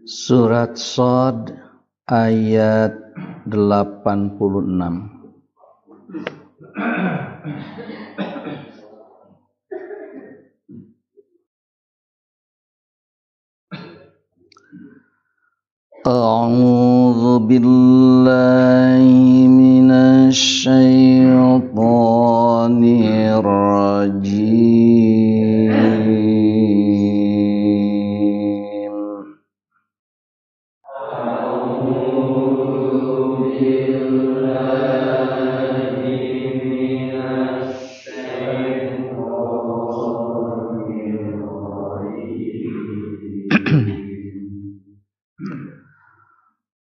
Surat Shad ayat 86. A'udzu billahi minasy syaithanir rajim.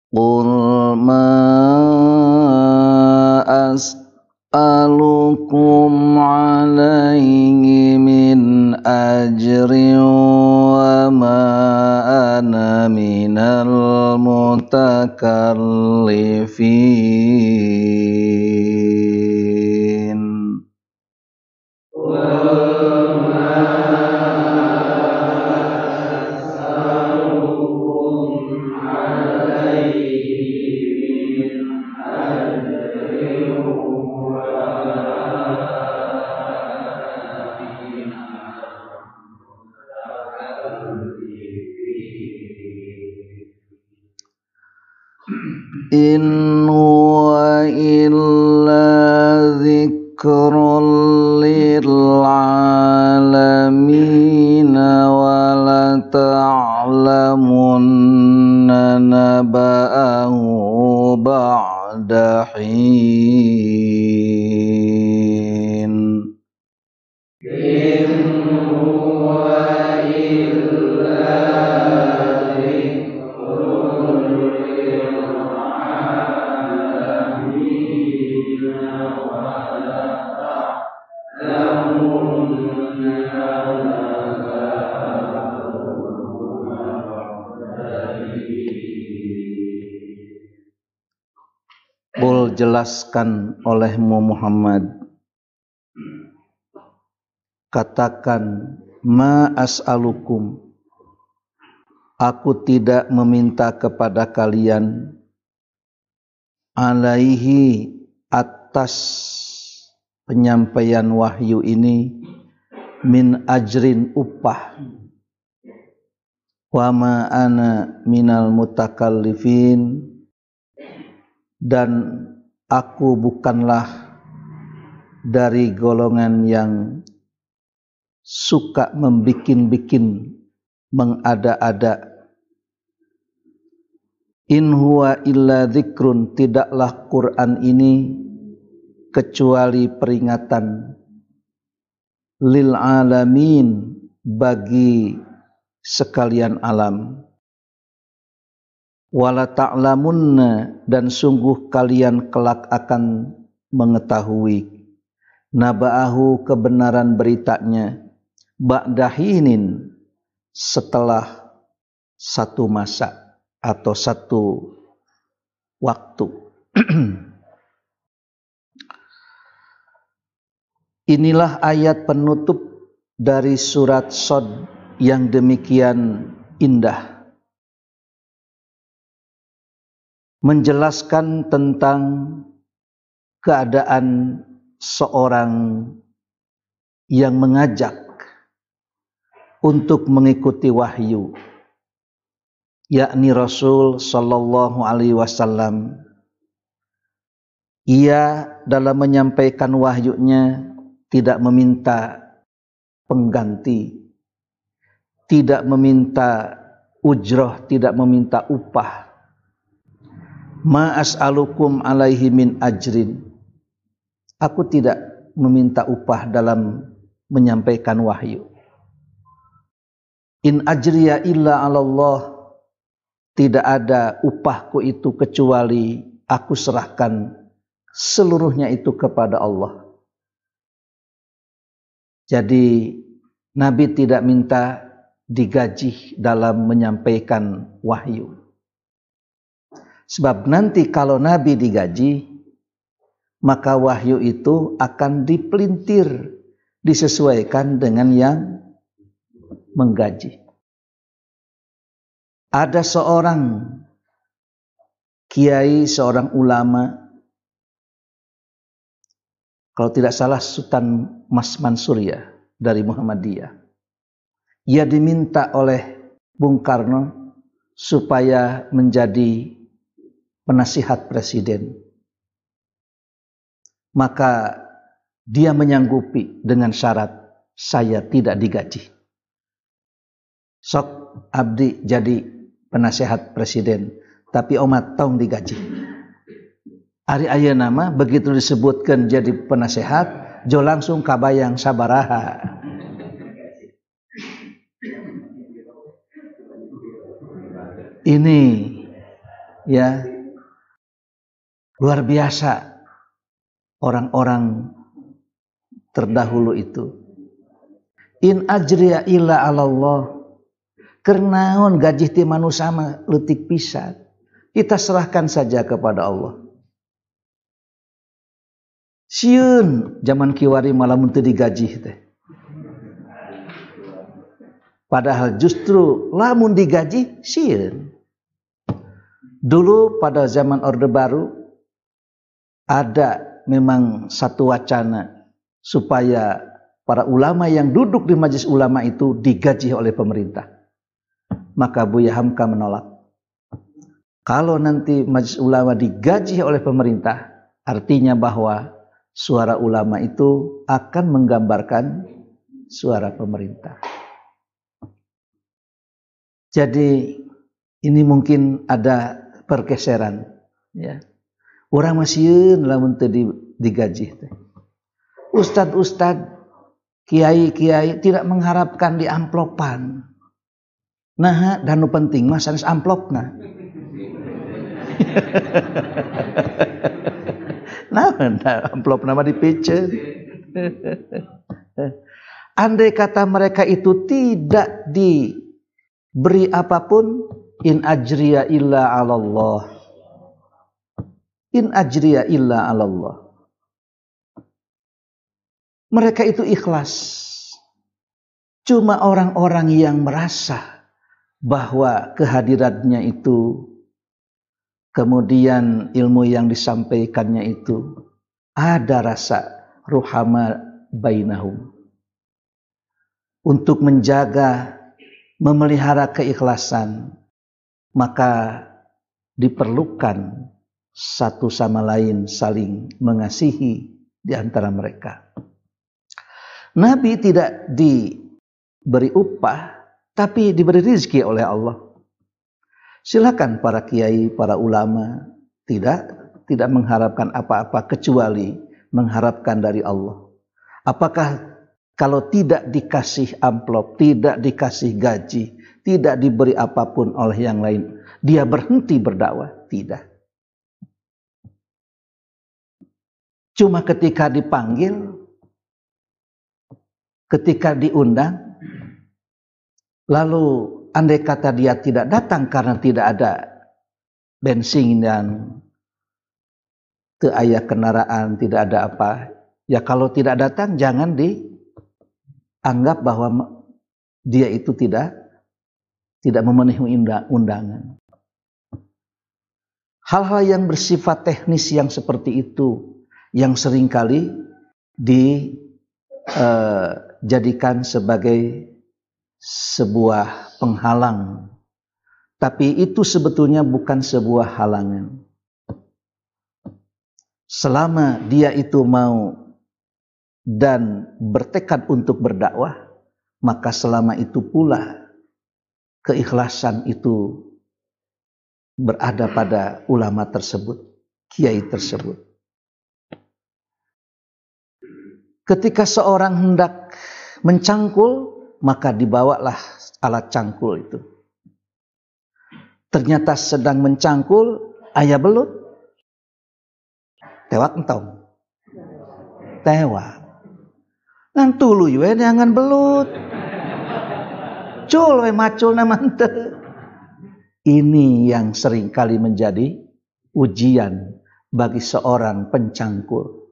Qul ma as'alukum alaihi min ajrin wa ma ana minal mutakallifin. In huwa illa dzikrun lil alamin wa la ta'lamunna naba'ahu ba'da hin. In huwa illa Qul jelaskan olehmu Muhammad, katakan, ma as'alukum, aku tidak meminta kepada kalian, alaihi, atas penyampaian wahyu ini, min ajrin, upah, wa ma ana minal mutakallifin, dan aku bukanlah dari golongan yang suka membikin-bikin, mengada-ada. In huwa illa dzikrun, tidaklah Quran ini kecuali peringatan lil alamin, bagi sekalian alam. Wala ta'lamunna, dan sungguh kalian kelak akan mengetahui, naba'ahu, kebenaran beritanya, ba'dahinin, setelah satu masa atau satu waktu. Inilah ayat penutup dari surat Shad yang demikian indah, menjelaskan tentang keadaan seorang yang mengajak untuk mengikuti wahyu, yakni Rasul sallallahu alaihi wasallam. Ia dalam menyampaikan wahyunya tidak meminta pengganti, tidak meminta ujroh, tidak meminta upah. Ma as'alukum alaihi min ajrin, aku tidak meminta upah dalam menyampaikan wahyu. In ajriya illa 'alallah, tidak ada upahku itu kecuali aku serahkan seluruhnya itu kepada Allah. Jadi Nabi tidak minta digaji dalam menyampaikan wahyu. Sebab nanti kalau Nabi digaji, maka wahyu itu akan dipelintir, disesuaikan dengan yang menggaji. Ada seorang kiai, seorang ulama, kalau tidak salah Sultan Mas Mansur ya, dari Muhammadiyah. Ia diminta oleh Bung Karno supaya menjadi penasihat presiden. Maka dia menyanggupi dengan syarat, saya tidak digaji. Sok abdi jadi penasihat presiden, tapi omat tong digaji. Ari ayeuna mah begitu disebutkan jadi penasehat, jo langsung kabayang sabaraha. Ini ya luar biasa orang-orang terdahulu itu. In ajriya illa 'alallah, kernaon gaji ti manusia mah leutik pisan. Kita serahkan saja kepada Allah. Sieun zaman kiwari malah mun teu digaji teh. Padahal justru lamun digaji sieun. Dulu pada zaman Orde Baru ada memang satu wacana supaya para ulama yang duduk di majelis ulama itu digaji oleh pemerintah. Maka Buya Hamka menolak. Kalau nanti majelis ulama digaji oleh pemerintah, artinya bahwa suara ulama itu akan menggambarkan suara pemerintah. Jadi ini mungkin ada pergeseran, ya. Orang masieun lamun teu digaji teh. Ustad-ustad, kiai-kiai tidak mengharapkan di amplopan. Nah, dan nu penting mah sanes amplopna. Nah, amplop nama dipicen. Andai kata mereka itu tidak diberi apapun, in ajriya illa 'alallah. In ajriya illa 'alallah. Mereka itu ikhlas. Cuma orang-orang yang merasa bahwa kehadirannya itu, kemudian ilmu yang disampaikannya itu ada rasa ruhama bainahum, untuk menjaga, memelihara keikhlasan, maka diperlukan satu sama lain saling mengasihi di antara mereka. Nabi tidak diberi upah, tapi diberi rezeki oleh Allah. Silakan para kiai, para ulama tidak mengharapkan apa-apa kecuali mengharapkan dari Allah. Apakah kalau tidak dikasih amplop, tidak dikasih gaji, tidak diberi apapun oleh yang lain, dia berhenti berdakwah? Tidak. Cuma ketika dipanggil, ketika diundang, lalu andai kata dia tidak datang karena tidak ada bensin dan aya kendaraan, tidak ada apa, ya kalau tidak datang jangan dianggap bahwa dia itu tidak memenuhi undangan. Hal-hal yang bersifat teknis yang seperti itu yang seringkali dijadikan sebagai sebuah penghalang, tapi itu sebetulnya bukan sebuah halangan. Selama dia itu mau dan bertekad untuk berdakwah, maka selama itu pula keikhlasan itu berada pada ulama tersebut, kiai tersebut. Ketika seorang hendak mencangkul, maka dibawalah alat cangkul itu. Ternyata sedang mencangkul, aya belut. Tewak entong. Tewak. Ngan tuluy we neangan belut. Cul we macul na manteu. Ini yang seringkali menjadi ujian bagi seorang pencangkul.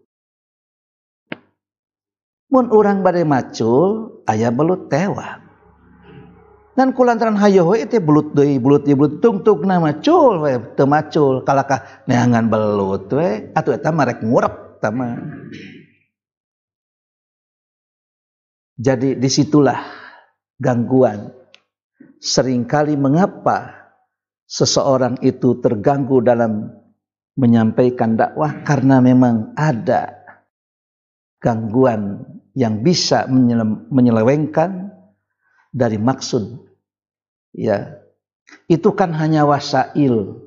Mun urang bade macul, aya belut tewak. Dan kulantaran hayo we teh belut tungtungna macul we teu macul, kalakah neangan belut we, atuh eta mah rek ngurep eta mah. Jadi disitulah gangguan. Seringkali mengapa seseorang itu terganggu dalam menyampaikan dakwah, karena memang ada gangguan yang bisa menyelewengkan dari maksud. Ya, itu kan hanya wasail.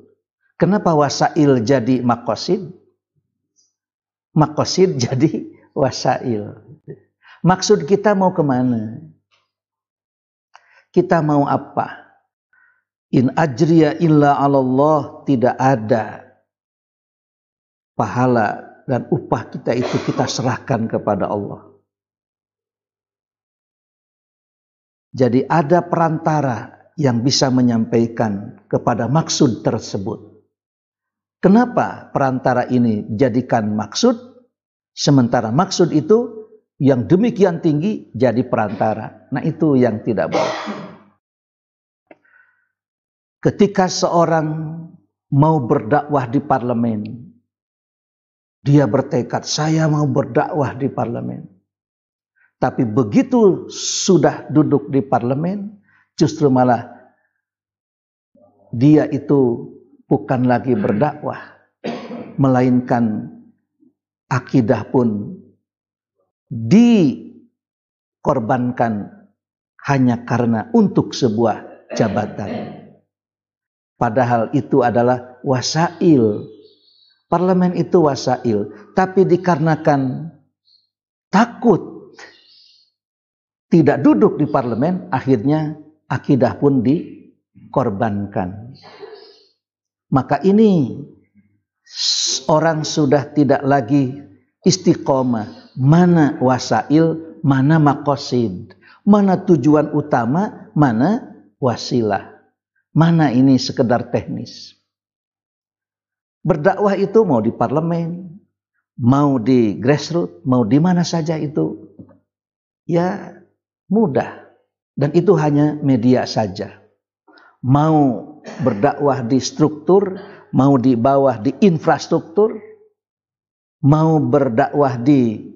Kenapa wasail jadi maqasid? Maqasid jadi wasail. Maksud kita mau kemana? Kita mau apa? In ajriya illa 'alallah, tidak ada pahala dan upah kita itu kita serahkan kepada Allah. Jadi ada perantara yang bisa menyampaikan kepada maksud tersebut. Kenapa perantara ini dijadikan maksud, sementara maksud itu yang demikian tinggi jadi perantara? Nah, itu yang tidak baik. Ketika seorang mau berdakwah di parlemen, dia bertekad, saya mau berdakwah di parlemen. Tapi begitu sudah duduk di parlemen, justru malah dia itu bukan lagi berdakwah, melainkan akidah pun dikorbankan hanya karena untuk sebuah jabatan. Padahal itu adalah wasail. Parlemen itu wasail, tapi dikarenakan takut tidak duduk di parlemen, akhirnya akidah pun dikorbankan. Maka ini orang sudah tidak lagi istiqomah. Mana wasail, mana maqasid, mana tujuan utama, mana wasilah, mana ini sekedar teknis. Berdakwah itu mau di parlemen, mau di grassroots, mau di mana saja itu, ya mudah. Dan itu hanya media saja. Mau berdakwah di struktur, mau di bawah di infrastruktur, mau berdakwah di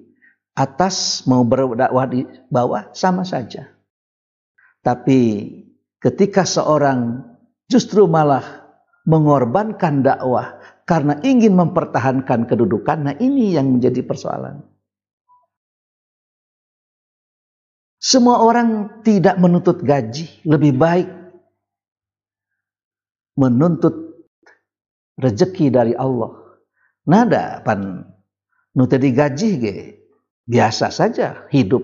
atas, mau berdakwah di bawah, sama saja. Tapi ketika seorang justru malah mengorbankan dakwah karena ingin mempertahankan kedudukan, nah ini yang menjadi persoalan. Semua orang tidak menuntut gaji, lebih baik menuntut rezeki dari Allah. Nada pan nuntut digaji ge biasa saja hidup.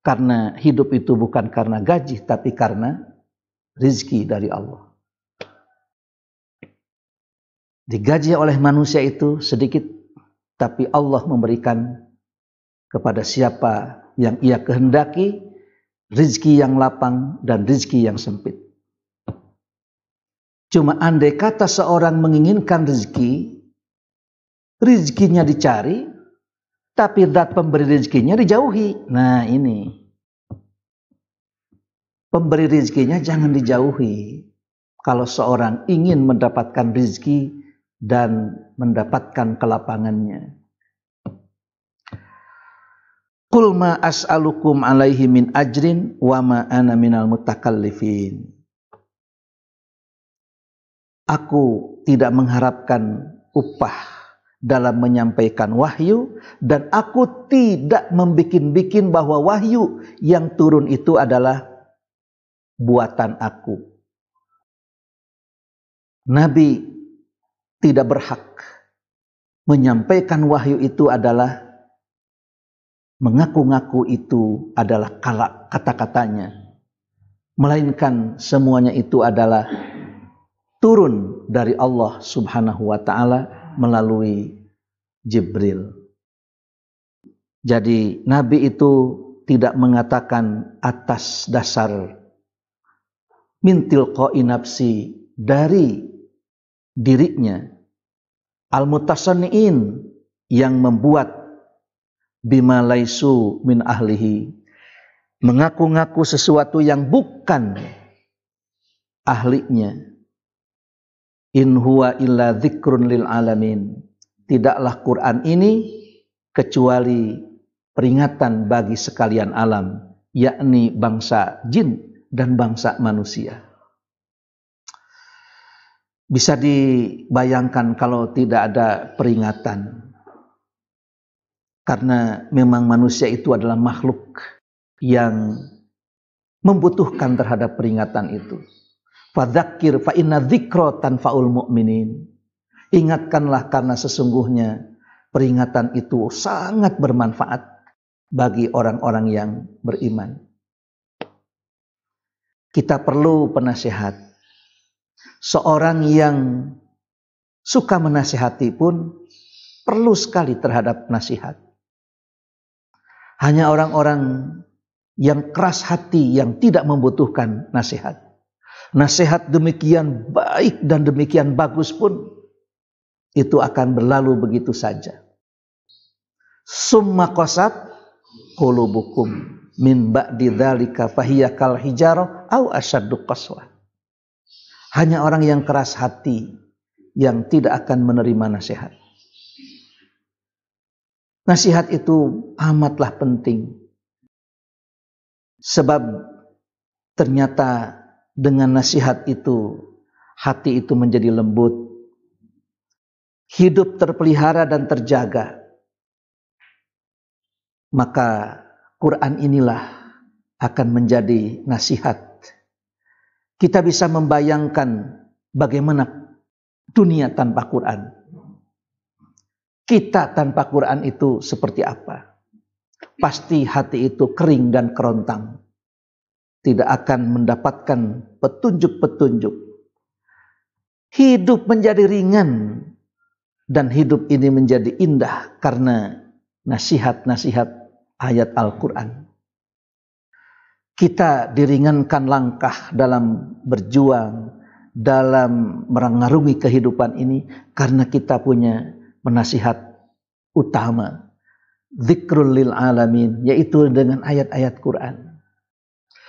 Karena hidup itu bukan karena gaji, tapi karena rezeki dari Allah. Digaji oleh manusia itu sedikit, tapi Allah memberikan kepada siapa yang ia kehendaki rezeki yang lapang dan rezeki yang sempit. Cuma andai kata seorang menginginkan rezeki, rezekinya dicari, tapi zat pemberi rezekinya dijauhi. Nah ini, pemberi rezekinya jangan dijauhi. Kalau seorang ingin mendapatkan rezeki dan mendapatkan kelapangannya. Qul ma as'alukum alaihi min ajrin wa ma ana minal mutakallifin. Aku tidak mengharapkan upah dalam menyampaikan wahyu, dan aku tidak membikin-bikin bahwa wahyu yang turun itu adalah buatan aku. Nabi tidak berhak menyampaikan wahyu itu adalah mengaku-ngaku itu adalah kata-katanya, melainkan semuanya itu adalah turun dari Allah Subhanahu wa ta'ala melalui Jibril. Jadi Nabi itu tidak mengatakan atas dasar min tilqa'i nafsi, dari dirinya, al-mutasanni'in, yang membuat bima laisu min ahlihi, mengaku-ngaku sesuatu yang bukan ahlinya. In huwa illa dzikrun lil alamin. Tidaklah Quran ini kecuali peringatan bagi sekalian alam, yakni bangsa jin dan bangsa manusia. Bisa dibayangkan kalau tidak ada peringatan. Karena memang manusia itu adalah makhluk yang membutuhkan terhadap peringatan itu. Fadzakir fa inna dzikra tanfa'ul mu'minin. Ingatkanlah karena sesungguhnya peringatan itu sangat bermanfaat bagi orang-orang yang beriman. Kita perlu penasihat. Seorang yang suka menasihati pun perlu sekali terhadap nasihat. Hanya orang-orang yang keras hati yang tidak membutuhkan nasihat. Nasihat demikian baik dan demikian bagus pun itu akan berlalu begitu saja. Summa qasat qulubukum min ba'di dzalika fahiya kal hijarah au asyaddu qaswah. Hanya orang yang keras hati yang tidak akan menerima nasihat. Nasihat itu amatlah penting. Sebab ternyata dengan nasihat itu hati itu menjadi lembut. Hidup terpelihara dan terjaga. Maka Quran inilah akan menjadi nasihat. Kita bisa membayangkan bagaimana dunia tanpa Quran. Kita tanpa Quran itu seperti apa? Pasti hati itu kering dan kerontang. Tidak akan mendapatkan petunjuk-petunjuk. Hidup menjadi ringan. Dan hidup ini menjadi indah karena nasihat-nasihat ayat Al-Quran. Kita diringankan langkah dalam berjuang, dalam mengarungi kehidupan ini karena kita punya penasihat utama, dzikrul lil alamin, yaitu dengan ayat-ayat Quran.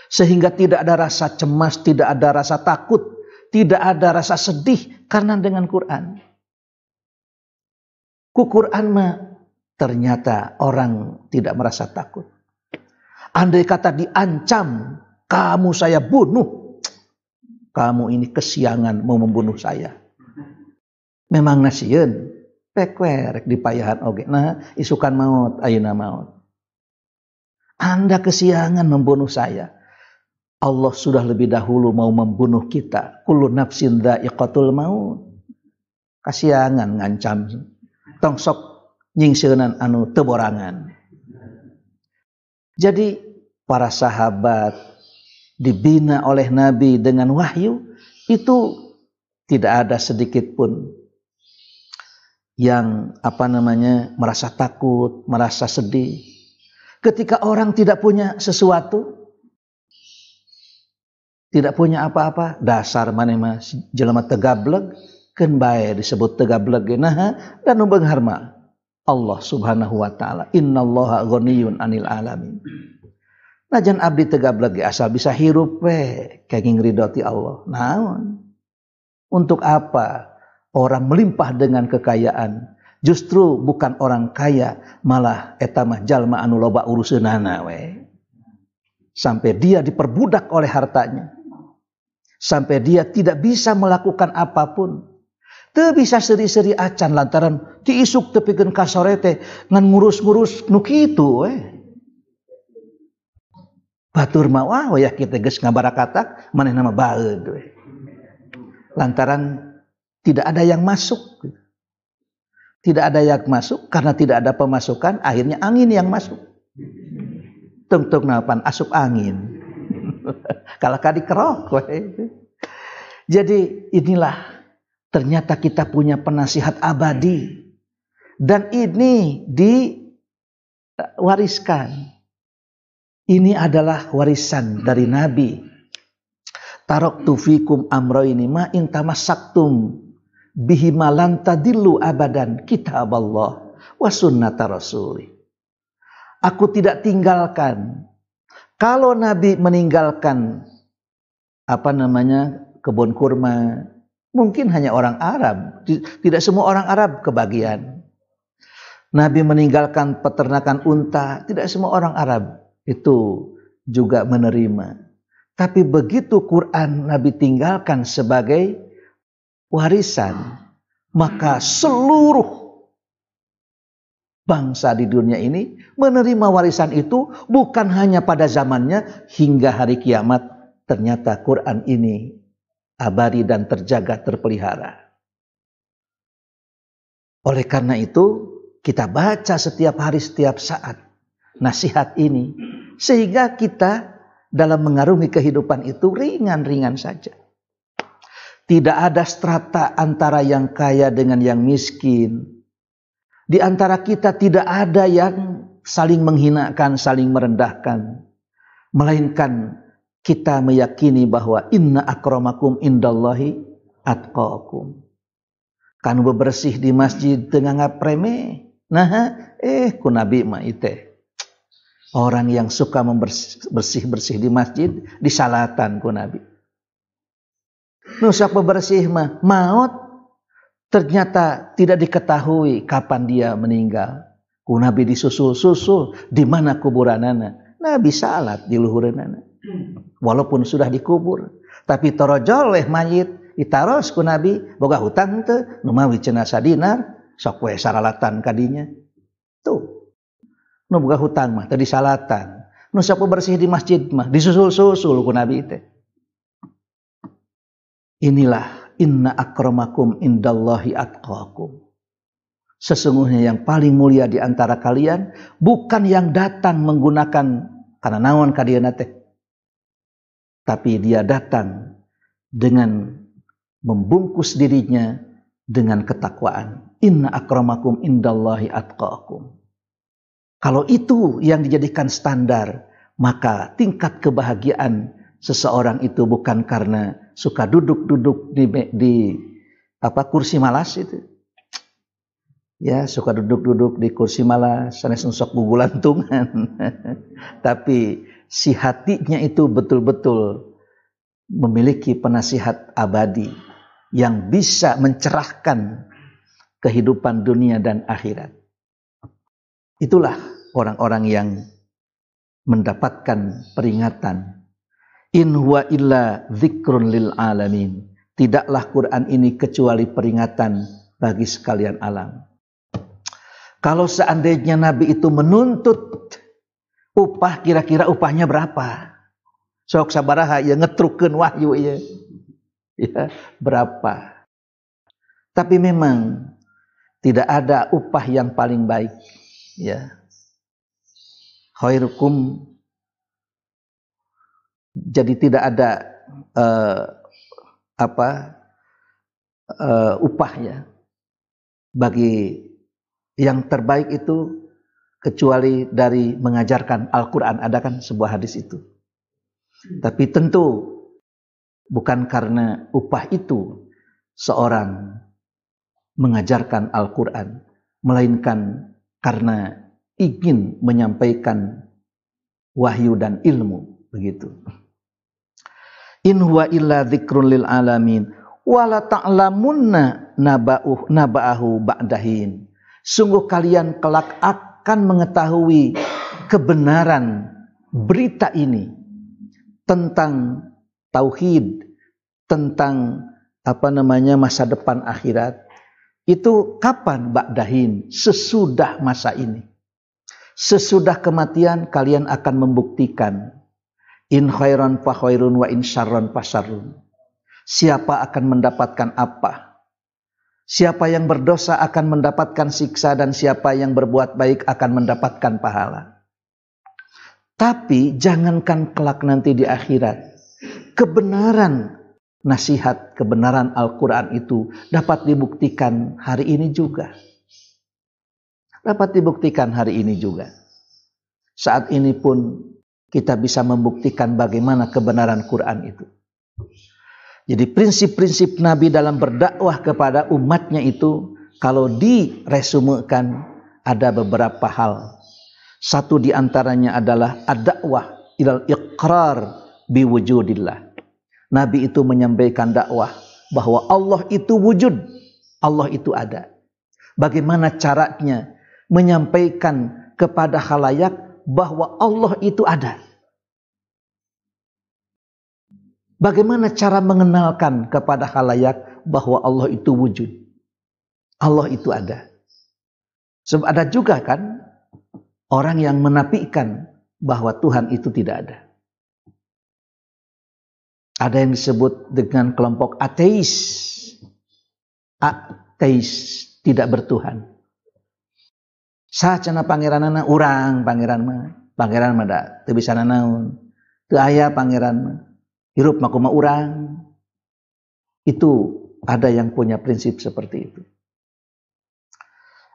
Sehingga tidak ada rasa cemas, tidak ada rasa takut, tidak ada rasa sedih karena dengan Quran. Quran mah ternyata orang tidak merasa takut. Andai kata diancam, kamu saya bunuh. Kamu ini kesiangan mau membunuh saya. Memang nasieun, pekwerek dipayahan oge. Nah, isukan maut, ayeuna maut. Anda kesiangan membunuh saya. Allah sudah lebih dahulu mau membunuh kita. Kullu nafsin dha'iqatul maut. Kasiangan ngancam. Tong sok nyingseunana anu teu borangan. Jadi para sahabat dibina oleh Nabi dengan wahyu itu tidak ada sedikit pun yang merasa takut, merasa sedih. Ketika orang tidak punya sesuatu, tidak punya apa-apa, dasar maneh mah jelema teu gableg, keun bae disebut teu gableg naha dan nu beunghar mah Allah Subhanahu wa taala. Innallaha ghaniyun 'anil alamin. Najan abdi teu gableg asal bisa hirup we kenging ridho ti Allah. Naon? Untuk apa orang melimpah dengan kekayaan? Justru bukan orang kaya, malah eta mah jalma anu loba uruseunana we. Sampai dia diperbudak oleh hartanya. Sampai dia tidak bisa melakukan apapun. Teu bisa seri-seri acan lantaran ti isuk teu pikeun ka sore teh ngan ngurus-ngurus nu kitu we. Batur mah wah ya kita geus ngabarakatak manehna mah baeud we. Lantaran tidak ada yang masuk. Tidak ada yang masuk karena tidak ada pemasukan, akhirnya angin yang masuk. Tung-tung napan asup angin. Kalau kadi kerok we. Jadi inilah ternyata kita punya penasihat abadi. Dan ini diwariskan. Ini adalah warisan dari Nabi. Taraktu fikum amroini ma in tamassaktum bihima lan tadillu abadan kitaballah wa sunnata rasuli. Aku tidak tinggalkan. Kalau Nabi meninggalkan kebun kurma, mungkin hanya orang Arab, tidak semua orang Arab kebagian. Nabi meninggalkan peternakan unta, tidak semua orang Arab itu juga menerima. Tapi begitu Quran Nabi tinggalkan sebagai warisan, maka seluruh bangsa di dunia ini menerima warisan itu bukan hanya pada zamannya, hingga hari kiamat ternyata Quran ini abadi dan terjaga, terpelihara. Oleh karena itu kita baca setiap hari, setiap saat nasihat ini, sehingga kita dalam mengarungi kehidupan itu ringan-ringan saja. Tidak ada strata antara yang kaya dengan yang miskin. Di antara kita tidak ada yang saling menghinakan, saling merendahkan. Melainkan kita meyakini bahwa inna akramakum indallahi atqakum. Kan bebersih di masjid tengah ngapreme. Nah, ku Nabi mah iteh. Orang yang suka bersih-bersih di masjid disalatan ku Nabi. Nusak bebersih mah maut. Ternyata tidak diketahui kapan dia meninggal. Ku Nabi disusul-susul di mana kuburanana. Nabi salat di luhureunana. Walaupun sudah dikubur, tapi torojol leh mayit ditaros ku Nabi, boga hutang teu nu mawi cenah sadinar, sok we saralatan kadinya. Tuh. Nu boga hutang mah teu disalatan. Nu sok bersih di masjid mah disusul-susul ku Nabi teh. Inilah inna akramakum indallahi atqakum. Sesungguhnya yang paling mulia di antara kalian bukan yang datang menggunakan karena naon kadiana teh, tapi dia datang dengan membungkus dirinya dengan ketakwaan. Inna akramakum indallahi atqakum. Kalau itu yang dijadikan standar, maka tingkat kebahagiaan seseorang itu bukan karena suka duduk-duduk di kursi malas itu. Ya, suka duduk-duduk di kursi malas, sanes sok gugulantungan. Tapi si hatinya itu betul-betul memiliki penasihat abadi yang bisa mencerahkan kehidupan dunia dan akhirat. Itulah orang-orang yang mendapatkan peringatan. In huwa illa dzikrun lil alamin. Tidaklah Quran ini kecuali peringatan bagi sekalian alam. Kalau seandainya Nabi itu menuntut upah kira-kira upahnya berapa? Sok sabaraha ya ngetrukeun wahyu ieu. Ya, berapa? Tapi memang tidak ada upah yang paling baik, ya. Khairukum, jadi tidak ada upah ya bagi yang terbaik itu kecuali dari mengajarkan Al-Quran. Ada kan sebuah hadis itu. Tapi tentu bukan karena upah itu seorang mengajarkan Al-Quran, melainkan karena ingin menyampaikan wahyu dan ilmu, begitu. In huwa illa dzikrun lil alamin wala ta'lamunna naba'ahu ba'dahin. Sungguh kalian kelak akan mengetahui kebenaran berita ini tentang tauhid, tentang masa depan akhirat. Itu kapan? Ba'dahin, sesudah masa ini. Sesudah kematian kalian akan membuktikan. In khairan fa khairun wa in syarran fa syarrun. Siapa akan mendapatkan apa? Siapa yang berdosa akan mendapatkan siksa, dan siapa yang berbuat baik akan mendapatkan pahala. Tapi jangankan kelak nanti di akhirat, kebenaran nasihat, kebenaran Al-Quran itu dapat dibuktikan hari ini juga. Dapat dibuktikan hari ini juga. Saat ini pun kita bisa membuktikan bagaimana kebenaran Quran itu. Jadi prinsip-prinsip Nabi dalam berdakwah kepada umatnya itu, kalau diresumekan ada beberapa hal. Satu di antaranya adalah ad-dakwah ilal iqrar biwujudillah. Nabi itu menyampaikan dakwah bahwa Allah itu wujud, Allah itu ada. Bagaimana caranya menyampaikan kepada khalayak bahwa Allah itu ada? Bagaimana cara mengenalkan kepada khalayak bahwa Allah itu wujud, Allah itu ada? Sebab ada juga kan orang yang menafikan bahwa Tuhan itu tidak ada. Ada yang disebut dengan kelompok ateis. Ateis, tidak bertuhan. Sacana pangeranana urang, pangeran mah da teu bisa nanaon. Teu aya pangeran mah. Hirup mah kumaha urang. Itu ada yang punya prinsip seperti itu.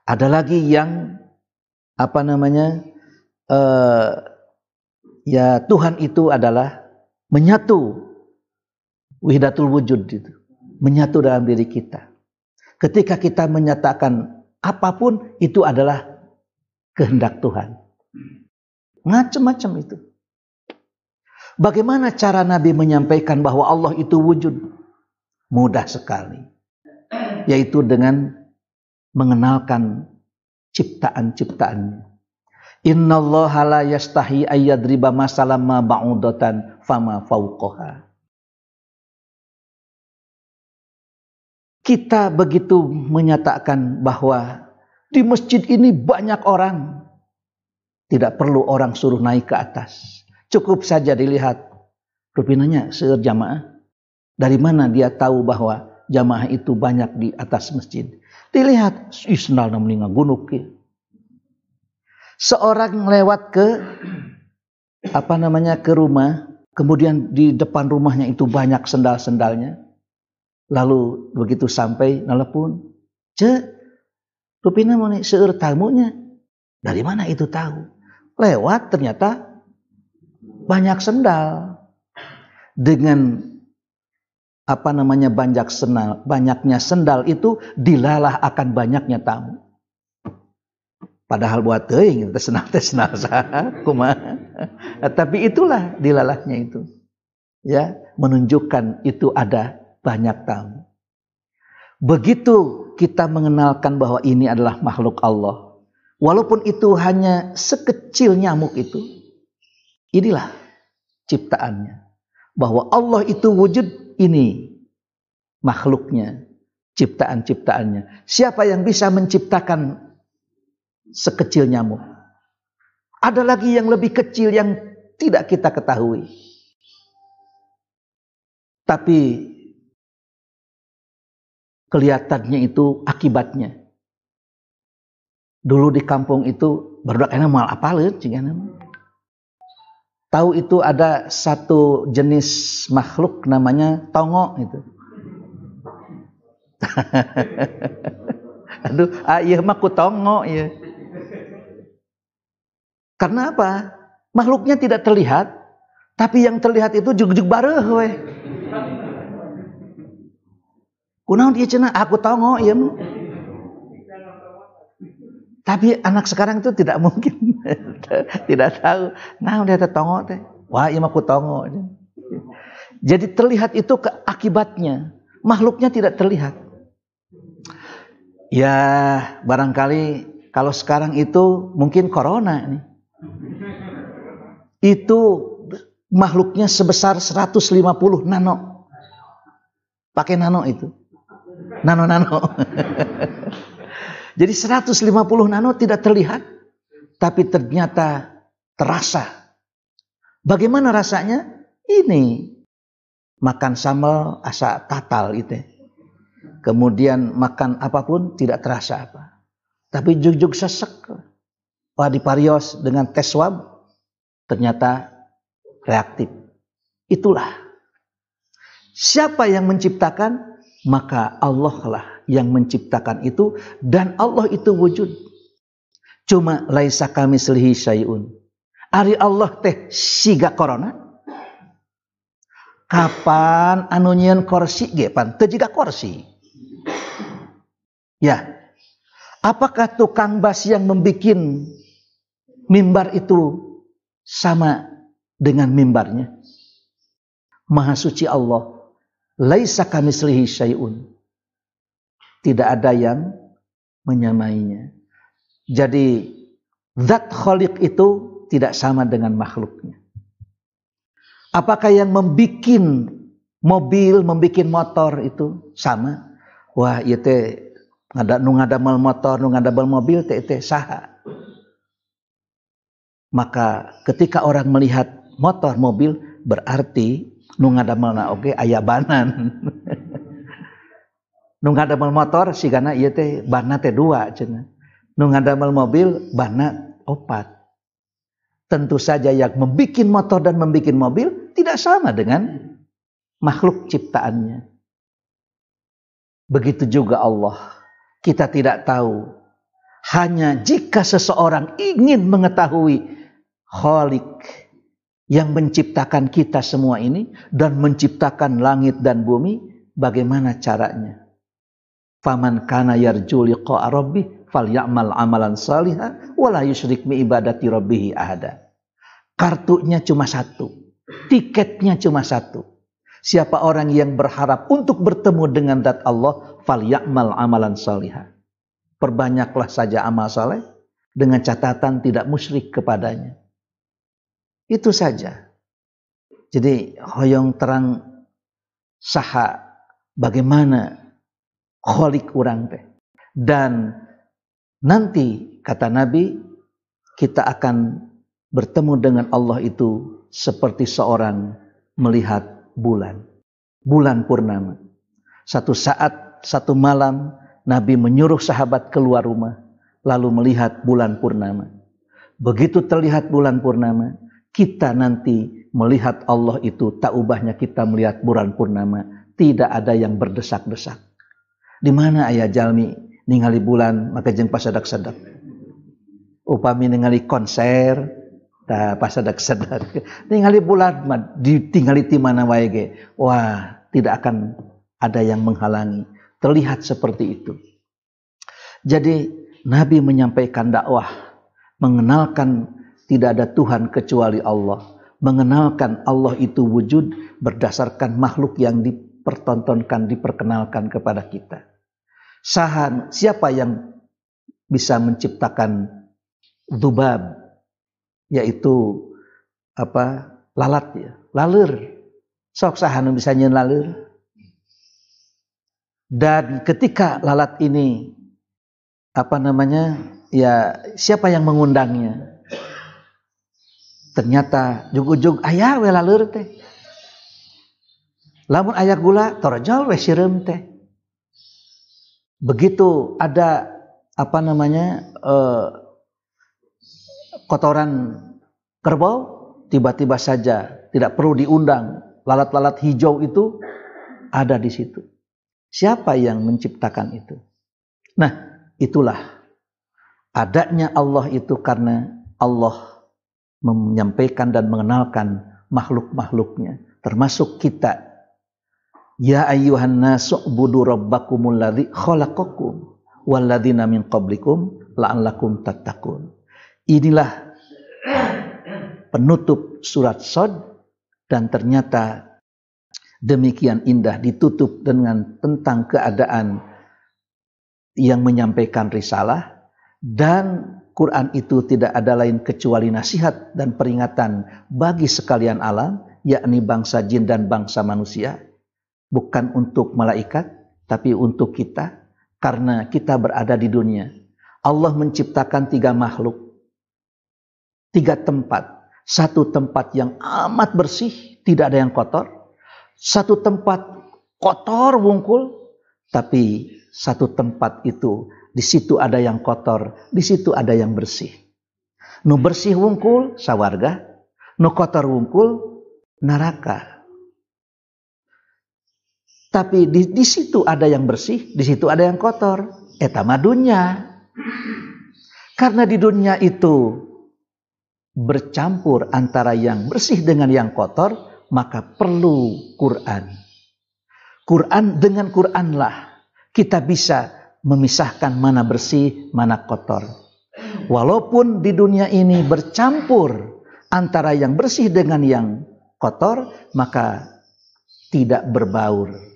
Ada lagi yang Tuhan itu adalah menyatu, wahdatul wujud itu, menyatu dalam diri kita. Ketika kita menyatakan apapun itu adalah kehendak Tuhan. Macam-macam itu. Bagaimana cara Nabi menyampaikan bahwa Allah itu wujud? Mudah sekali. Yaitu dengan mengenalkan ciptaan-ciptaannya. Innallaha la yastahi ayyadriba masalan ma ba'udatan fama fauqaha. Kita begitu menyatakan bahwa di masjid ini banyak orang. Tidak perlu orang suruh naik ke atas. Cukup saja dilihat. Rupinanya seueur jamaah. Dari mana dia tahu bahwa jamaah itu banyak di atas masjid? Dilihat, isnal namanya gunuk. Seorang lewat ke ke rumah, kemudian di depan rumahnya itu banyak sendal-sendalnya. Lalu begitu sampai nelpon, rupina mau seueur tamunya. Dari mana itu tahu? Lewat ternyata banyak sendal. Dengan banyaknya sendal itu dilalah akan banyaknya tamu. Padahal buat teuing senal kumaha. Tapi itulah dilalahnya itu. Ya, menunjukkan itu ada banyak tamu. Begitu kita mengenalkan bahwa ini adalah makhluk Allah, walaupun itu hanya sekecil nyamuk itu, inilah ciptaannya. Bahwa Allah itu wujud, ini makhluknya, ciptaan-ciptaannya. Siapa yang bisa menciptakan sekecil nyamuk? Ada lagi yang lebih kecil yang tidak kita ketahui. Tapi kelihatannya itu akibatnya. Dulu di kampung itu barudak enak mal apaleun cingana. Tahu itu ada satu jenis makhluk namanya tongo itu. Aduh, iya mah ku tongo ya. Karena apa? Makhluknya tidak terlihat, tapi yang terlihat itu jug-jug bareuh we. Kunaon ieu cenah? Aku tongo ieu mah. Tapi anak sekarang itu tidak mungkin. Tidak tahu. Nah, dia tongo teh. Wah, ieu mah ku tongo. Jadi terlihat itu akibatnya. Makhluknya tidak terlihat. Ya, barangkali kalau sekarang itu mungkin corona nih. Itu makhluknya sebesar 150 nano. Pakai nano itu. Nano. Jadi 150 nano tidak terlihat, tapi ternyata terasa. Bagaimana rasanya? Ini makan sambal asa tatal itu. Kemudian makan apapun tidak terasa apa. Tapi jug-jug sesek. Wah, diparios dengan tes swab ternyata reaktif. Itulah. Siapa yang menciptakan? Maka Allah lah yang menciptakan itu, dan Allah itu wujud. Cuma laisa kamitslihi syai'un. Ari Allah teh siga corona. Kapan anu nyieun kursi ge pan teu jiga kursi. Ya. Apakah tukang bas yang membikin mimbar itu sama dengan mimbarnya? Maha suci Allah. Laisa kamitslihi syai'un. Tidak ada yang menyamainya. Jadi zat khaliq itu tidak sama dengan makhluknya. Apakah yang membikin mobil, membikin motor itu sama? Wah, ieu teh nu ngadamel motor, nu ngadamel mobil teh saha. Maka ketika orang melihat motor, mobil, berarti nu ngadamelna oge aya banan. Nu ngadamel motor sigana ieu teh banna teh 2 cenah. Nu ngadamel mobil banna 4. Tentu saja yang membikin motor dan membikin mobil tidak sama dengan makhluk ciptaannya. Begitu juga Allah. Kita tidak tahu. Hanya jika seseorang ingin mengetahui Khalik yang menciptakan kita semua ini dan menciptakan langit dan bumi, bagaimana caranya? Faman kana yarju liqa'a rabbih falyamal amalan shalihan wala yusyrik bi ibadati rabbih ahada. Kartunya cuma satu, tiketnya cuma satu. Siapa orang yang berharap untuk bertemu dengan zat Allah, falyamal amalan shalihan. Perbanyaklah saja amal saleh dengan catatan tidak musyrik kepadanya. Itu saja. Jadi hoyong terang saha bagaimana khalik urang teh. Dan nanti kata Nabi kita akan bertemu dengan Allah itu seperti seorang melihat bulan. Bulan purnama. Satu saat, satu malam Nabi menyuruh sahabat keluar rumah lalu melihat bulan purnama. Begitu terlihat bulan purnama, kita nanti melihat Allah itu tak ubahnya kita melihat bulan purnama. Tidak ada yang berdesak-desak. Di mana aya jalmi ningali bulan maka jeung pasadak-sadak. Upami ningali konser tah pasadak-sadak. Ningali bulan mah ditinggali ti mana wae ge. Wah, tidak akan ada yang menghalangi. Terlihat seperti itu. Jadi Nabi menyampaikan dakwah, mengenalkan tidak ada Tuhan kecuali Allah, mengenalkan Allah itu wujud berdasarkan makhluk yang dipertontonkan, diperkenalkan kepada kita. Siapa yang bisa menciptakan dzubab, yaitu lalat ya, laleur. Sok saha nu bisa nyeun laleur? Dan ketika lalat ini ya siapa yang mengundangnya? Ternyata jug-jug aya we laleur teh. Lamun aya gula torjol we sireum teh. Begitu ada kotoran kerbau, tiba-tiba saja tidak perlu diundang, lalat-lalat hijau itu ada di situ. Siapa yang menciptakan itu? Nah, itulah adanya Allah itu karena Allah menyampaikan dan mengenalkan makhluk-makhluknya, termasuk kita. Ya ayyuhan nasu ubudu rabbakumul ladzi khalaqakum walladzina min qablikum la'allakum tattaqun. Inilah penutup surat Shad, dan ternyata demikian indah ditutup dengan tentang keadaan yang menyampaikan risalah, dan Quran itu tidak ada lain kecuali nasihat dan peringatan bagi sekalian alam, yakni bangsa jin dan bangsa manusia. Bukan untuk malaikat, tapi untuk kita, karena kita berada di dunia. Allah menciptakan 3 makhluk, 3 tempat. Satu tempat yang amat bersih, tidak ada yang kotor. Satu tempat kotor wungkul, tapi satu tempat itu, di situ ada yang kotor, di situ ada yang bersih. Nu bersih wungkul, sawarga. Nu kotor wungkul, neraka. Tapi di situ ada yang bersih, di situ ada yang kotor. Eta mah dunya. Karena di dunia itu bercampur antara yang bersih dengan yang kotor, maka perlu Quran. Dengan Quranlah kita bisa memisahkan mana bersih, mana kotor. Walaupun di dunia ini bercampur antara yang bersih dengan yang kotor, maka tidak berbaur.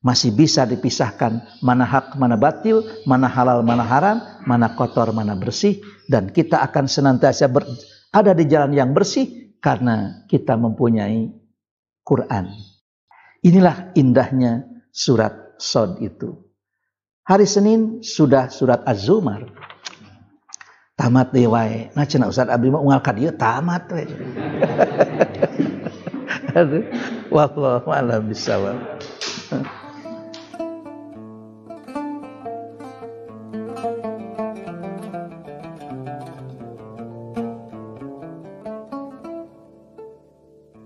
Masih bisa dipisahkan mana hak, mana batil, mana halal, mana haram, mana kotor, mana bersih. Dan kita akan senantiasa ada di jalan yang bersih karena kita mempunyai Quran. Inilah indahnya surat Shad itu. Hari Senin sudah surat Az-Zumar. Tamat deh wae. Nah cenah Ustaz Abdi mah unggal ka dieu tamat we. Aduh, wallahu a'lam bishawab.